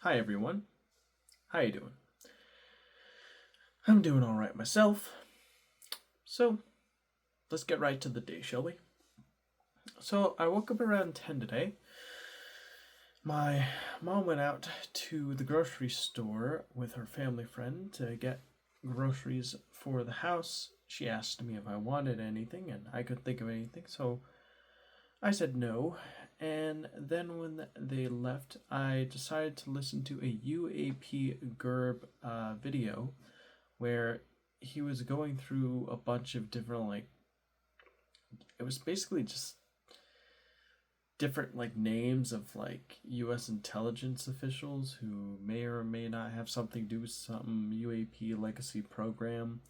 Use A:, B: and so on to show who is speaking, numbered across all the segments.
A: Hi everyone. How you doing? I'm doing all right myself. So, let's get right to the day, shall we? So, I woke up around 10 today. My mom went out to the grocery store with her family friend to get groceries for the house. She asked me if I wanted anything, and I couldn't think of anything, so I said no. And then when they left, I decided to listen to a UAP GERB video where he was going through a bunch of different it was basically just different names of US intelligence officials who may or may not have something to do with some UAP legacy program,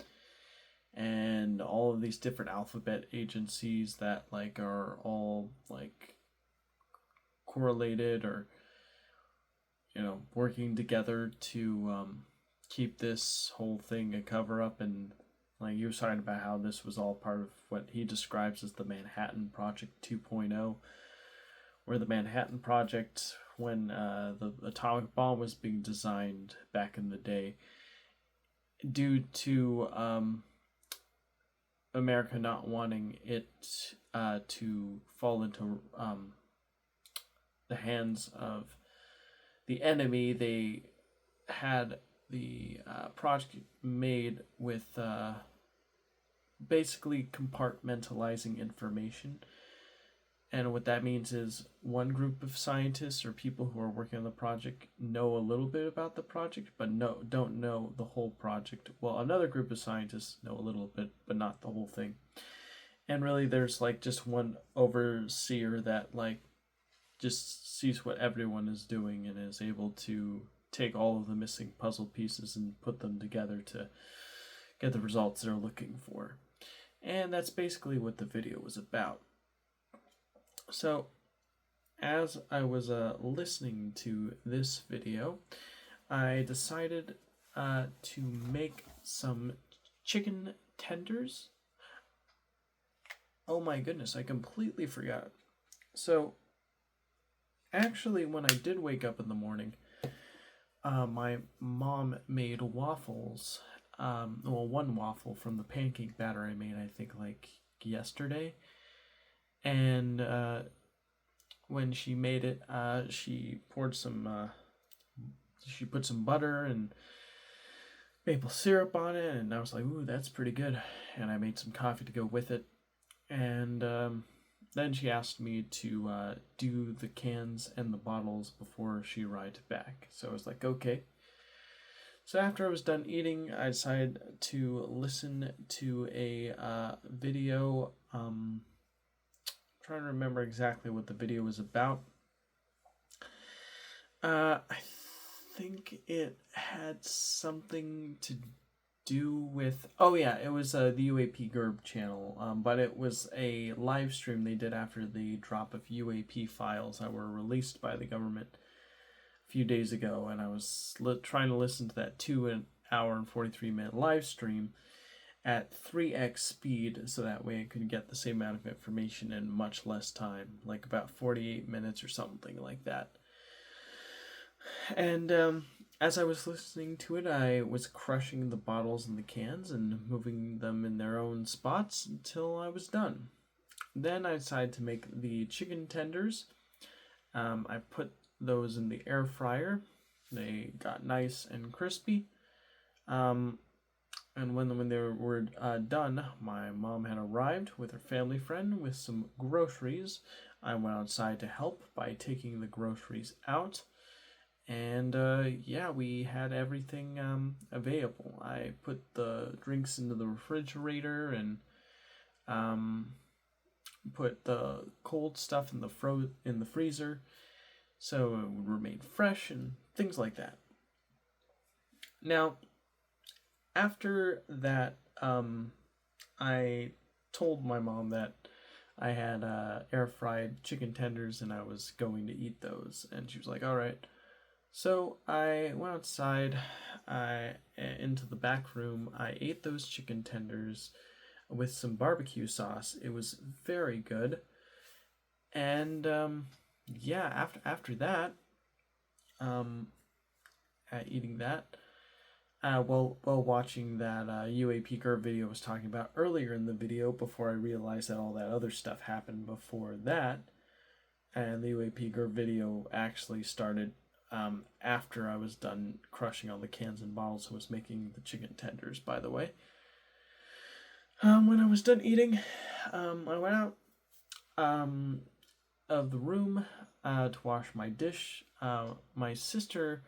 A: and all of these different alphabet agencies that are all correlated or working together to keep this whole thing a cover up. And you were talking about how this was all part of what he describes as the Manhattan Project 2.0, where the Manhattan Project, when the atomic bomb was being designed back in the day, due to America not wanting it to fall into the hands of the enemy, they had the project made with basically compartmentalizing information. And what that means is one group of scientists or people who are working on the project know a little bit about the project, but don't know the whole project. Well, another group of scientists know a little bit, but not the whole thing. And really, there's just one overseer that just sees what everyone is doing and is able to take all of the missing puzzle pieces and put them together to get the results they're looking for. And that's basically what the video was about. So, as I was listening to this video, I decided to make some chicken tenders. Oh my goodness, I completely forgot. So, actually, when I did wake up in the morning, my mom made waffles. One waffle from the pancake batter I made, I think, yesterday. And when she made it, she poured she put some butter and maple syrup on it, and I was like, ooh, that's pretty good. And I made some coffee to go with it. And then she asked me to do the cans and the bottles before she arrived back. So I was like, okay. So after I was done eating, I decided to listen to a video. I'm trying to remember exactly what the video was about. I think it had something to do with, oh yeah, it was the UAP GERB channel, but it was a live stream they did after the drop of UAP files that were released by the government a few days ago, and I was trying to listen to that 2 hour and 43-minute live stream at 3x speed, so that way I could get the same amount of information in much less time, like about 48 minutes or something like that. And as I was listening to it, I was crushing the bottles and the cans and moving them in their own spots until I was done. Then I decided to make the chicken tenders. I put those in the air fryer. They got nice and crispy. And when they were done, my mom had arrived with her family friend with some groceries. I went outside to help by taking the groceries out. And we had everything available. I put the drinks into the refrigerator and put the cold stuff in the freezer so it would remain fresh and things like that. Now, after that, I told my mom that I had air fried chicken tenders and I was going to eat those, and she was like, all right. So I went outside, into the back room. I ate those chicken tenders with some barbecue sauce. It was very good. And after that, eating that. While watching that UAP Curve video I was talking about earlier in the video, before I realized that all that other stuff happened before that, and the UAP Curve video actually started after I was done crushing all the cans and bottles. I was making the chicken tenders, by the way. When I was done eating, I went out of the room to wash my dish. My sister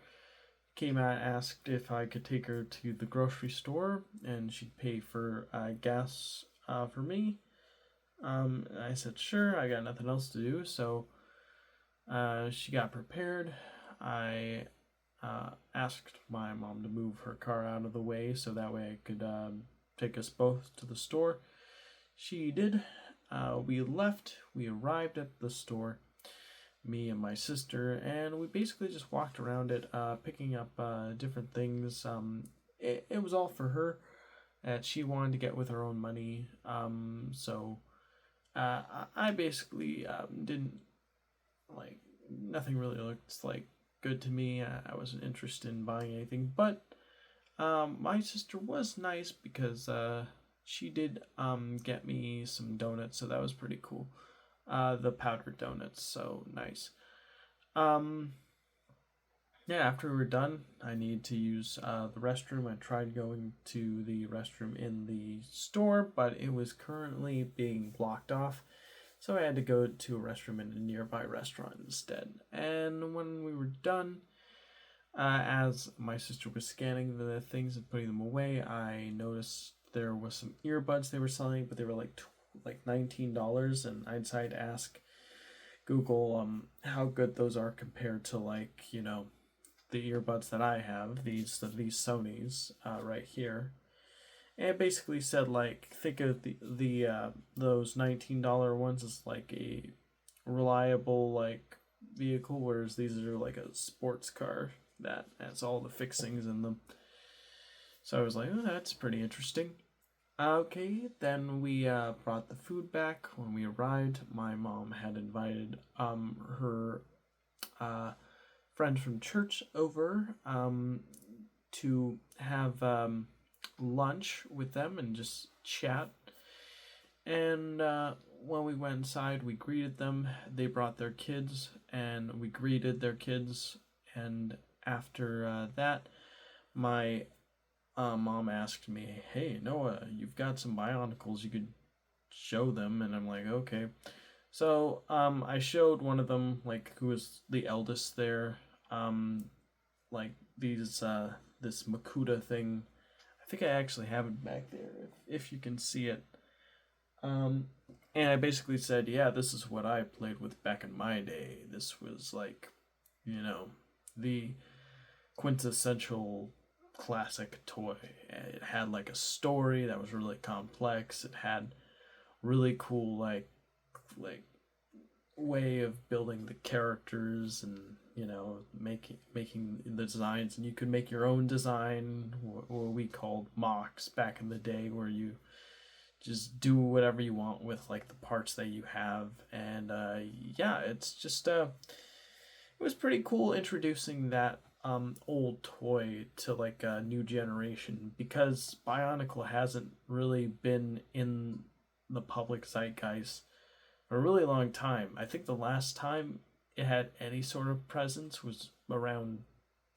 A: came out and asked if I could take her to the grocery store and she'd pay for gas for me. I said, sure, I got nothing else to do. So she got prepared. I asked my mom to move her car out of the way so that way I could take us both to the store. She did. We left. We arrived at the store, me and my sister, and we basically just walked around it, picking up different things. It was all for her, that she wanted to get with her own money. So I basically didn't like, nothing really looked like good to me. I wasn't interested in buying anything, but my sister was nice because she did get me some donuts, so that was pretty cool. The powdered donuts, so nice. Yeah, after we were done, I needed to use the restroom. I tried going to the restroom in the store, but it was currently being blocked off. So I had to go to a restroom in a nearby restaurant instead. And when we were done, as my sister was scanning the things and putting them away, I noticed there was some earbuds they were selling, but they were like $19, and I decided to ask Google how good those are compared to, like, you know, the earbuds that I have, these Sonys right here. And it basically said, like, think of the those $19 ones as like a reliable like vehicle, whereas these are like a sports car that has all the fixings in them. So I was like, oh, that's pretty interesting. Okay, then we brought the food back. When we arrived, my mom had invited her friend from church over to have lunch with them and just chat. And when we went inside, we greeted them. They brought their kids, and we greeted their kids. And after that, my mom asked me, hey, Noah, you've got some Bionicles, you could show them. And I'm like, okay. So I showed one of them, like, who was the eldest there, like these this Makuta thing. I think I actually have it back there, if you can see it. And I basically said, yeah, this is what I played with back in my day. This was like, you know, the quintessential classic toy. It had like a story that was really complex. It had really cool like way of building the characters, and you know, making the designs. And you could make your own design, what we called mocks back in the day, where you just do whatever you want with like the parts that you have. And yeah, it's just it was pretty cool introducing that old toy to like a new generation, because Bionicle hasn't really been in the public zeitgeist for a really long time. I think the last time it had any sort of presence was around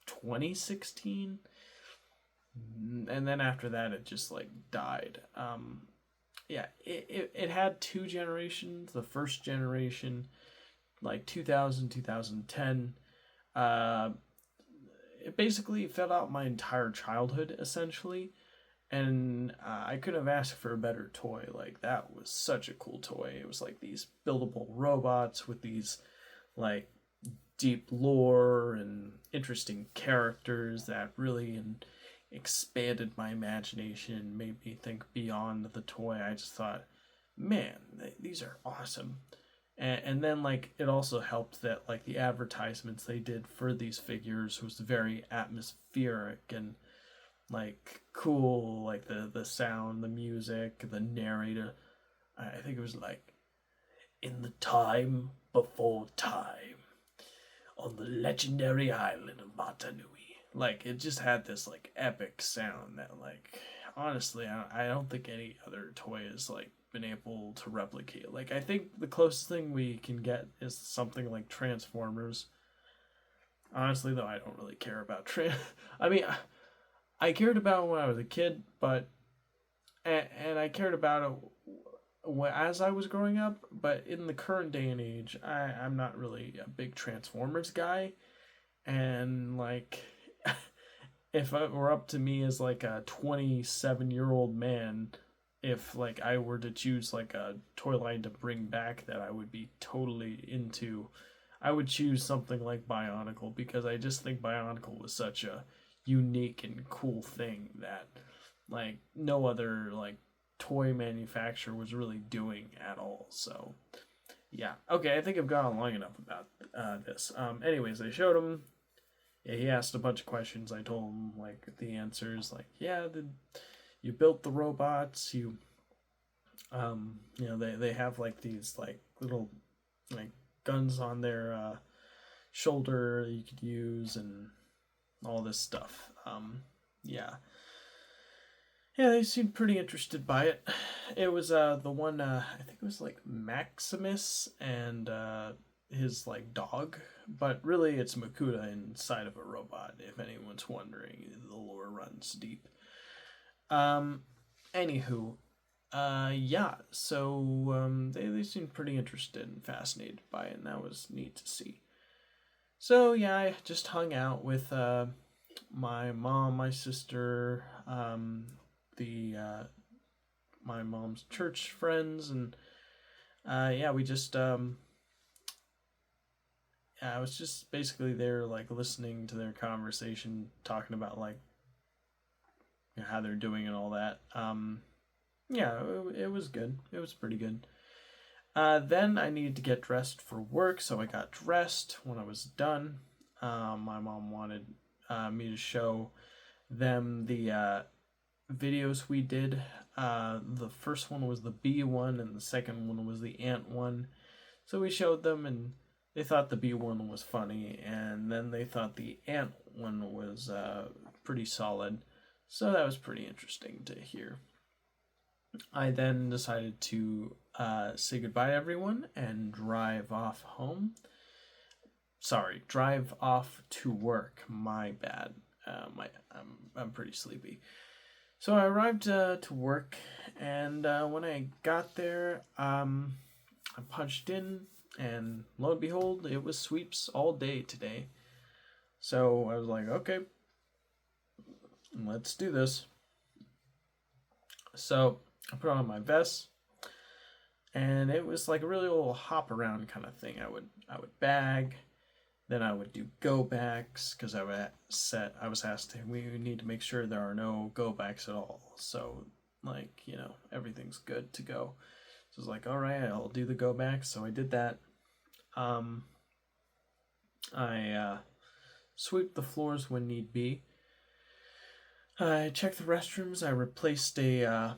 A: 2016, and then after that it just like died. Yeah, it had two generations. The first generation, like 2000, 2010, it basically filled out my entire childhood, essentially. And I couldn't have asked for a better toy. Like, that was such a cool toy. It was like these buildable robots with these, like, deep lore and interesting characters that really expanded my imagination, made me think beyond the toy. I just thought, man, these are awesome. And then, like, it also helped that, like, the advertisements they did for these figures was very atmospheric and, like, cool. Like, the sound, the music, the narrator. I think it was like, in the time before time, on the legendary island of Matanui, like it just had this like epic sound that like honestly I don't think any other toy has like been able to replicate. Like I think the closest thing we can get is something like Transformers. Honestly though, I don't really care about I mean, I cared about it when I was a kid, but and I cared about it as I was growing up, but in the current day and age, I'm not really a big Transformers guy, and like if it were up to me as like a 27-year-old man, if like I were to choose like a toy line to bring back that I would be totally into, I would choose something like Bionicle because I just think Bionicle was such a unique and cool thing that like no other like toy manufacturer was really doing at all. So yeah, okay, I think I've gone long enough about this. Anyways, I showed him. Yeah, he asked a bunch of questions. I told him like the answers. Like, yeah, you built the robots. You know, they have like these like little like guns on their shoulder you could use and all this stuff. Yeah, yeah, they seemed pretty interested by it. It was the one I think it was like Maximus and his like dog, but really it's Makuta inside of a robot. If anyone's wondering, the lore runs deep. Um, Anywho, yeah, so they seemed pretty interested and fascinated by it, and that was neat to see. So yeah, I just hung out with my mom, my sister, the my mom's church friends, and yeah, we just yeah, I was just basically there, like listening to their conversation, talking about like you know, how they're doing and all that. Yeah, it was good. It was pretty good. Then I needed to get dressed for work, so I got dressed. When I was done, my mom wanted me to show them the videos we did. The first one was the bee one, and the second one was the ant one. So we showed them, and they thought the bee one was funny, and then they thought the ant one was pretty solid. So that was pretty interesting to hear. I then decided to say goodbye to everyone and drive off home. Sorry, drive off to work. My bad. I'm pretty sleepy. So I arrived to work, and when I got there, I punched in, and lo and behold, it was sweeps all day today. So I was like, okay, let's do this. So I put on my vest, and it was like a really little hop around kind of thing. I would bag, then I would do go backs because I was asked we need to make sure there are no go backs at all. So like you know everything's good to go. So I was like, all right, I'll do the go backs. So I did that. I sweep the floors when need be. I checked the restrooms. I replaced a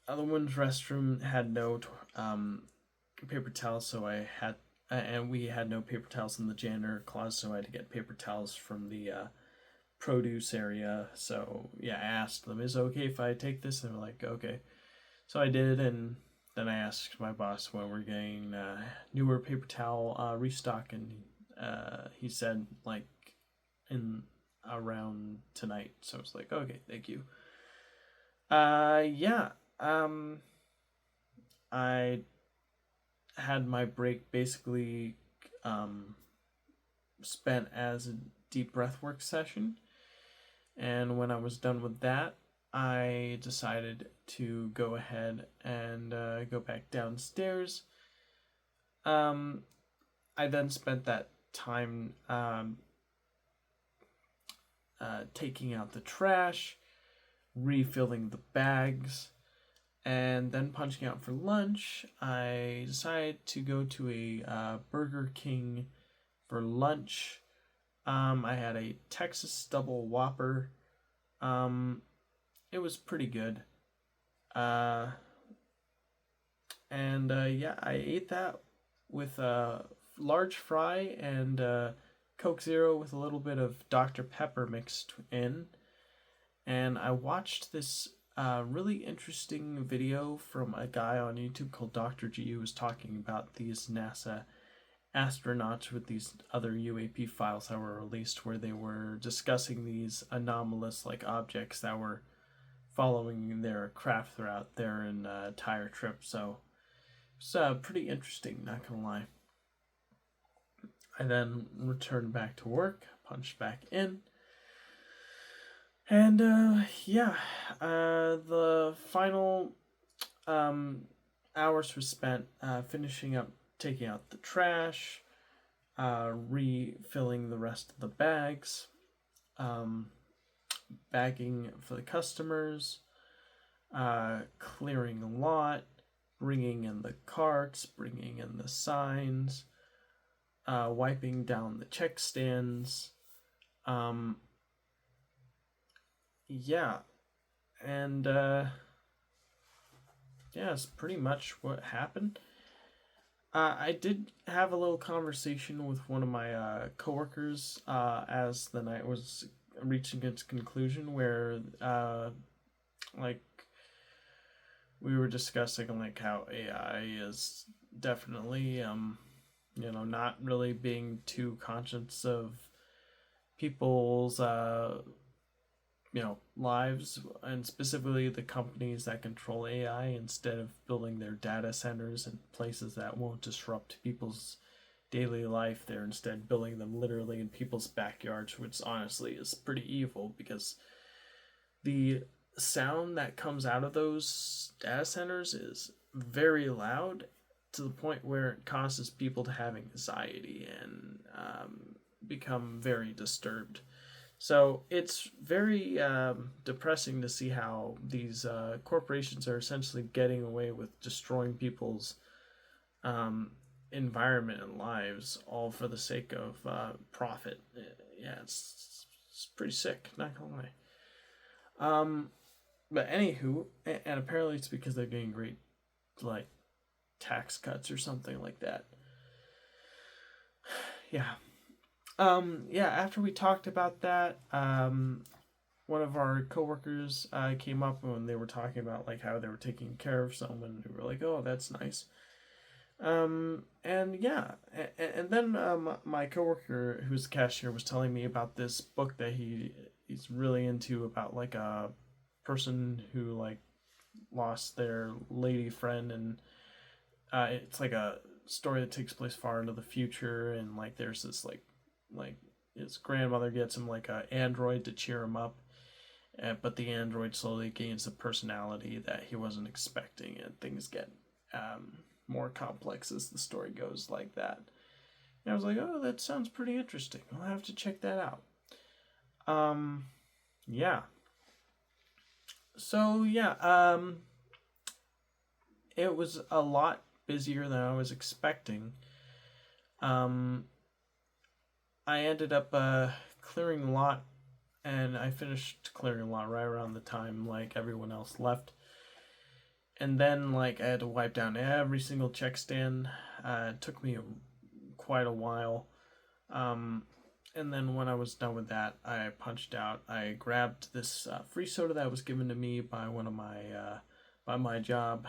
A: other one's restroom had no paper towels, so I had and we had no paper towels in the janitor closet, so I had to get paper towels from the produce area. So yeah, I asked them, "Is it okay if I take this?" And they were like, "Okay." So I did, and then I asked my boss when we're getting newer paper towel restock, and he said like in around tonight. So I was like, "Okay, thank you." Yeah. I had my break basically spent as a deep breath work session. And when I was done with that, I decided to go ahead and go back downstairs. I then spent that time taking out the trash, refilling the bags, and then punching out for lunch. I decided to go to a Burger King for lunch. I had a Texas Double Whopper. It was pretty good. And yeah, I ate that with a large fry and Coke Zero with a little bit of Dr. Pepper mixed in. And I watched this really interesting video from a guy on YouTube called Dr. G, who was talking about these NASA astronauts with these other UAP files that were released, where they were discussing these anomalous like objects that were following their craft throughout their entire trip. So it's pretty interesting, not gonna lie. I then returned back to work, punched back in, and the final hours were spent finishing up taking out the trash, refilling the rest of the bags, bagging for the customers, clearing the lot, bringing in the carts, bringing in the signs, wiping down the check stands. And it's pretty much what happened. I did have a little conversation with one of my coworkers as the night was reaching its conclusion, where like we were discussing like how AI is definitely not really being too conscious of people's lives, and specifically the companies that control AI, instead of building their data centers in places that won't disrupt people's daily life. They're instead building them literally in people's backyards, which honestly is pretty evil, because the sound that comes out of those data centers is very loud, to the point where it causes people to have anxiety and become very disturbed. So it's very depressing to see how these corporations are essentially getting away with destroying people's environment and lives, all for the sake of profit. Yeah, it's pretty sick, not gonna lie. But anywho, and apparently it's because they're getting great like tax cuts or something like that. Yeah. After we talked about that, one of our coworkers came up when they were talking about like how they were taking care of someone. We were like, "Oh, that's nice." And then my coworker, who's a cashier, was telling me about this book that he's really into, about like a person who like lost their lady friend, and it's like a story that takes place far into the future, and like there's this like his grandmother gets him like a android to cheer him up, but the android slowly gains a personality that he wasn't expecting, and things get more complex as the story goes, like that. And I was like, oh, that sounds pretty interesting. I'll have to check that out. So it was a lot busier than I was expecting. I ended up clearing the lot, and I finished clearing the lot right around the time like everyone else left. And then like I had to wipe down every single check stand. It took me quite a while. And then when I was done with that, I punched out. I grabbed this free soda that was given to me by one of my by my job.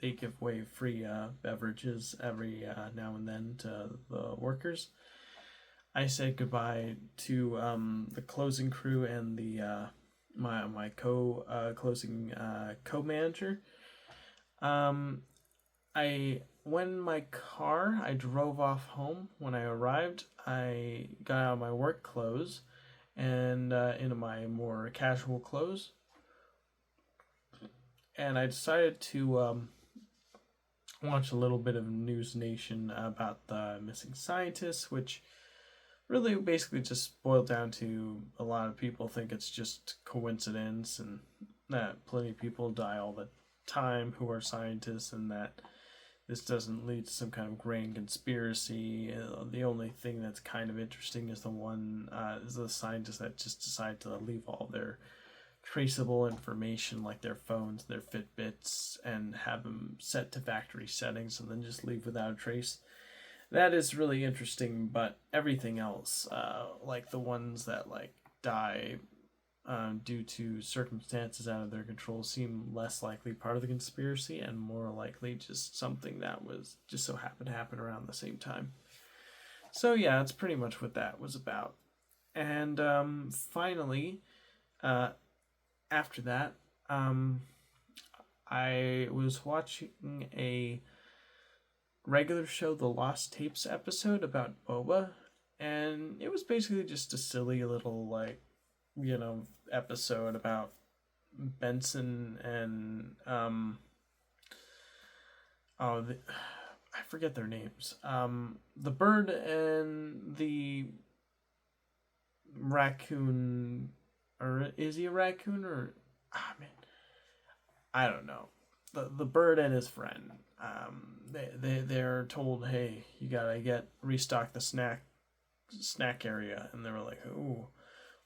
A: They give away free beverages every now and then to the workers. I said goodbye to the closing crew and the my closing co-manager. When my car, I drove off home. When I arrived, I got out of my work clothes and into my more casual clothes, and I decided to watch a little bit of News Nation about the missing scientists, which really basically just boiled down to a lot of people think it's just coincidence, and that plenty of people die all the time who are scientists, and that this doesn't lead to some kind of grand conspiracy. The only thing that's kind of interesting is the scientists that just decide to leave all their traceable information, like their phones, their Fitbits, and have them set to factory settings, and then just leave without a trace. that is really interesting. But everything else, like the ones that like die due to circumstances out of their control, seem less likely part of the conspiracy and more likely just something that was just so happened to happen around the same time. So yeah, that's pretty much what that was about. And finally, uh, after that, I was watching a regular show, the Lost Tapes episode about Boba, and it was basically just a silly little episode about Benson and I forget their names. The bird and the raccoon, or is he a raccoon or man, I don't know. The bird and his friend. They're told, hey, you gotta restock the snack area, and they were like, oh,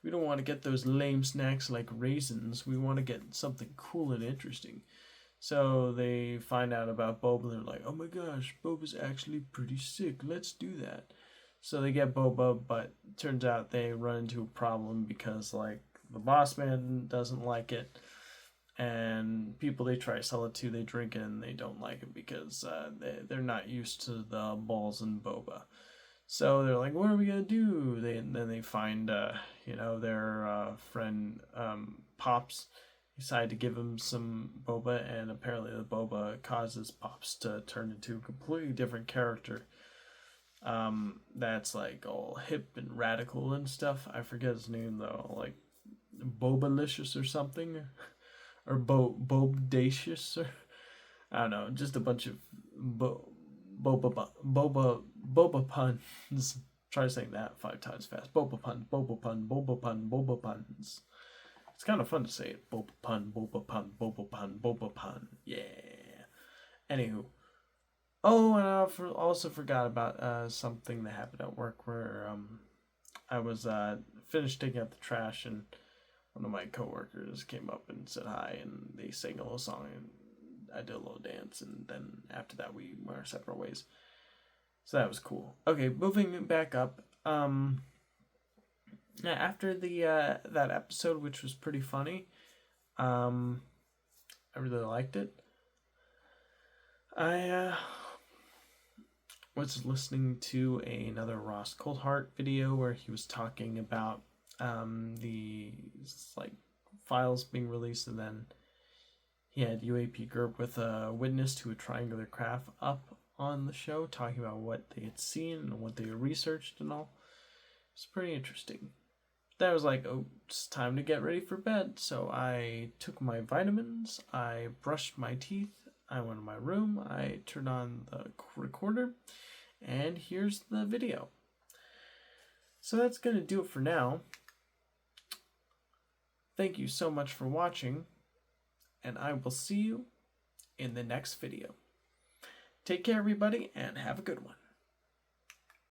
A: we don't want to get those lame snacks like raisins. We want to get something cool and interesting. So they find out about Boba, and they're like, oh my gosh, Boba's actually pretty sick. Let's do that. So they get Boba, but turns out they run into a problem because like the boss man doesn't like it, and people they try to sell it to, they drink it and they don't like it because they're not used to the balls and boba. So they're like, what are we gonna do? Then they find their friend Pops. Decide to give him some boba, and apparently the boba causes Pops to turn into a completely different character. That's like all hip and radical and stuff. I forget his name though, like Bobalicious or something, or Bobacious, or I don't know, just a bunch of boba puns. Try saying that 5 times fast. Boba pun, boba pun, boba pun, boba puns. It's kind of fun to say it. Boba pun, boba pun, boba pun, boba pun. Yeah. Anywho. Oh, and I also forgot about something that happened at work where I was finished taking out the trash, and one of my coworkers came up and said hi, and they sang a little song, and I did a little dance, and then after that we went our separate ways. So that was cool. Okay, moving back up. After the that episode, which was pretty funny, I really liked it. I was listening to another Ross Coldheart video where he was talking about the like files being released, and then he had UAP Gerb with a witness to a triangular craft up on the show, talking about what they had seen and what they had researched and all. It's pretty interesting. Then I was like, oh, it's time to get ready for bed. So I took my vitamins, I brushed my teeth, I went to my room, I turned on the recorder, and here's the video. So that's going to do it for now. Thank you so much for watching, and I will see you in the next video. Take care, everybody, and have a good one.